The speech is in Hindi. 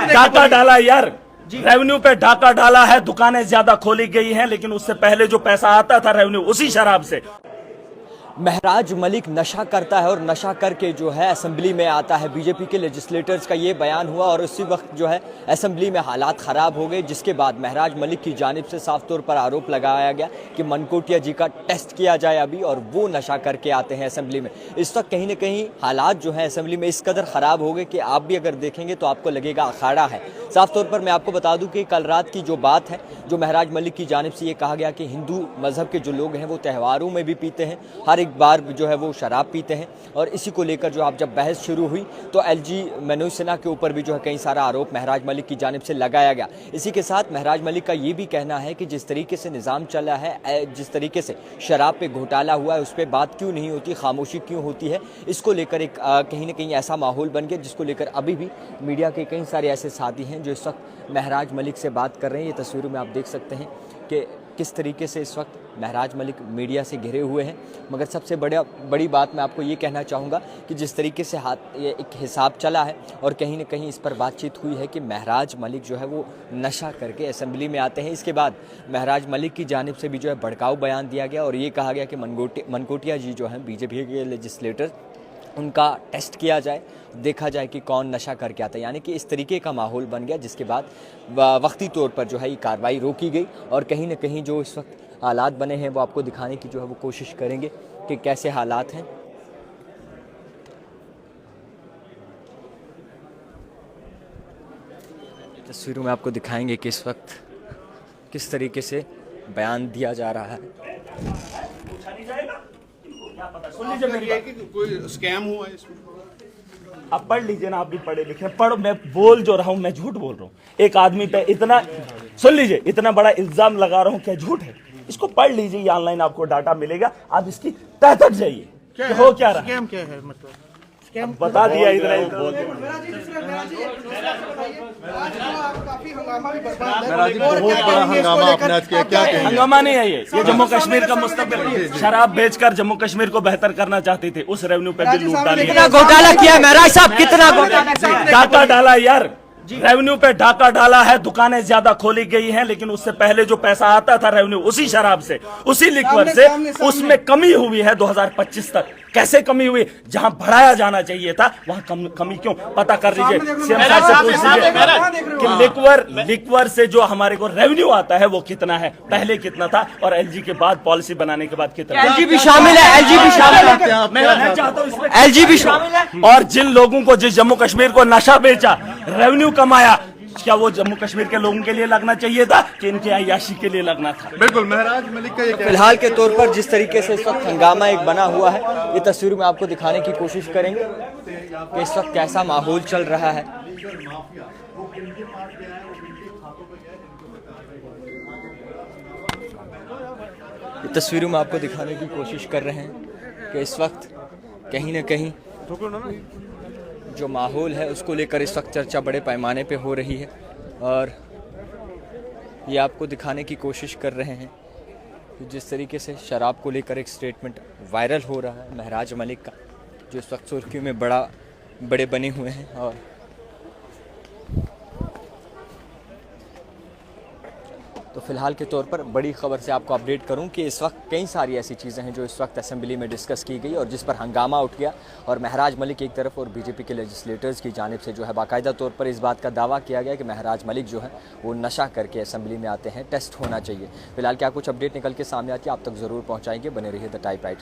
डाका डाला यार, रेवेन्यू पे डाका डाला है, दुकानें ज्यादा खोली गई हैं, लेकिन उससे पहले जो पैसा आता था रेवेन्यू उसी शराब से। महराज मलिक नशा करता है और नशा करके जो है असेंबली में आता है। बीजेपी के लेजिस्लेटर्स का ये बयान हुआ और उसी वक्त जो है असेंबली में हालात ख़राब हो गए, जिसके बाद महराज मलिक की जानिब से साफ तौर पर आरोप लगाया गया कि मनकोटिया जी का टेस्ट किया जाए अभी, और वो नशा करके आते हैं असेंबली में। इस वक्त कहीं ना कहीं हालात जो हैं असेंबली में इस कदर ख़राब हो गए कि आप भी अगर देखेंगे तो आपको लगेगा अखाड़ा है। साफ तौर पर मैं आपको बता दूं कि कल रात की जो बात है, जो महराज मलिक की जानिब से ये कहा गया कि हिंदू मज़हब के जो लोग हैं वो त्योहारों में भी पीते हैं, हर एक बार जो है वो शराब पीते हैं, और इसी को लेकर जो आप जब बहस शुरू हुई तो एलजी मनोज सिन्हा के ऊपर भी जो है कई सारा आरोप महराज मलिक की जानिब से लगाया गया। इसी के साथ महराज मलिक का ये भी कहना है कि जिस तरीके से निज़ाम चला है, जिस तरीके से शराब पे घोटाला हुआ है, उस पर बात क्यों नहीं होती, खामोशी क्यों होती है, इसको लेकर एक कहीं ना कहीं ऐसा माहौल बन गया, जिसको लेकर अभी भी मीडिया के कई सारे ऐसे साथी हैं जो इस वक्त महराज मलिक से बात कर रहे हैं। ये तस्वीरों में आप देख सकते हैं कि किस तरीके से इस वक्त महराज मलिक मीडिया से घिरे हुए हैं। मगर सबसे बड़ी बात मैं आपको ये कहना चाहूँगा कि जिस तरीके से ये एक हिसाब चला है और कहीं ना कहीं इस पर बातचीत हुई है कि महराज मलिक जो है वो नशा करके असेंबली में आते हैं। इसके बाद महराज मलिक की जानिब से भी जो है भड़काऊ बयान दिया गया और ये कहा गया कि मनकोटिया जी जो हैं बीजेपी के लेजिस्लेटर, उनका टेस्ट किया जाए, देखा जाए कि कौन नशा करके आता है। यानी कि इस तरीके का माहौल बन गया, जिसके बाद वक्ती तौर पर जो है ये कार्रवाई रोकी गई और कहीं ना कहीं जो इस वक्त हालात बने हैं वो आपको दिखाने की जो है वो कोशिश करेंगे कि कैसे हालात हैं। तस्वीरों में आपको दिखाएंगे कि इस वक्त किस तरीके से बयान दिया जा रहा है। सुन लीजिए मेरी बात, कोई स्कैम हुआ है इसमें? आप पढ़ लीजिए ना, आप भी पढ़े लिखे, पढ़ो। मैं बोल जो रहा हूं, मैं झूठ बोल रहा हूं। एक आदमी पे इतना, सुन लीजिए, इतना बड़ा इल्जाम लगा रहा हूं, क्या झूठ है? इसको पढ़ लीजिए, ये ऑनलाइन आपको डाटा मिलेगा, आप इसकी तह तक जाइए कि हो क्या रहा। स्कैम क्या है मतलब? बता दिया इतना ही। बहुत बड़ा हंगामा आपने आज किया, क्या कहेंगे? हंगामा नहीं है ये जम्मू कश्मीर का मुस्तकबिल। शराब बेचकर जम्मू कश्मीर को बेहतर करना चाहते थे, उस रेवेन्यू पे भी लूट डाली। कितना घोटाला किया महराज साहब, कितना घोटाला? डाका डाला यार, रेवेन्यू पे डाका डाला है, दुकानें ज्यादा खोली गई हैं, लेकिन उससे पहले जो पैसा आता था रेवेन्यू उसी शराब से, उसी लिक्वर से, उसमें कमी हुई है 2025 तक। कैसे कमी हुई? जहां बढ़ाया जाना चाहिए था वहां कमी क्यों? पता कर लीजिए, सीएम साहब से पूछ लीजिए कि लिक्वर से जो हमारे को रेवेन्यू आता है वो कितना है, पहले कितना था, और एलजी के बाद पॉलिसी बनाने के बाद कितना। एलजी भी शामिल है, एलजी भी शामिल है, मैं चाहता हूं इसमें एलजी भी शामिल है। और जिन लोगों को, जिस जम्मू कश्मीर को नशा बेचा, रेवेन्यू कमाया, क्या वो जम्मू कश्मीर के लोगों के लिए लगना चाहिए था कि इनके अय्याशी के लिए लगना था? बिल्कुल, महराज मलिक का ये फिलहाल के तौर पर जिस तरीके से इस वक्त हंगामा एक बना हुआ है, ये तस्वीरों में आपको दिखाने की कोशिश करेंगे कि इस वक्त कैसा माहौल चल रहा है। ये तस्वीरों में आपको दिखाने की कोशिश कर रहे हैं कि इस वक्त कहीं ना कहीं जो माहौल है उसको लेकर इस वक्त चर्चा बड़े पैमाने पे हो रही है, और ये आपको दिखाने की कोशिश कर रहे हैं कि जिस तरीके से शराब को लेकर एक स्टेटमेंट वायरल हो रहा है महराज मलिक का, जो इस वक्त सुर्खियों में बड़े बने हुए हैं। और तो फिलहाल के तौर पर बड़ी खबर से आपको अपडेट करूं कि इस वक्त कई सारी ऐसी चीज़ें हैं जो इस वक्त असेंबली में डिस्कस की गई और जिस पर हंगामा उठ गया, और महराज मलिक एक तरफ और बीजेपी के लेजिस्लेटर्स की जानिब से जो है बाकायदा तौर पर इस बात का दावा किया गया कि महराज मलिक जो है वो नशा करके असेंबली में आते हैं, टेस्ट होना चाहिए। फिलहाल क्या कुछ अपडेट निकल के सामने आती है आप तक ज़रूर पहुँचाएंगे, बने रहिए द टाइप राइटर।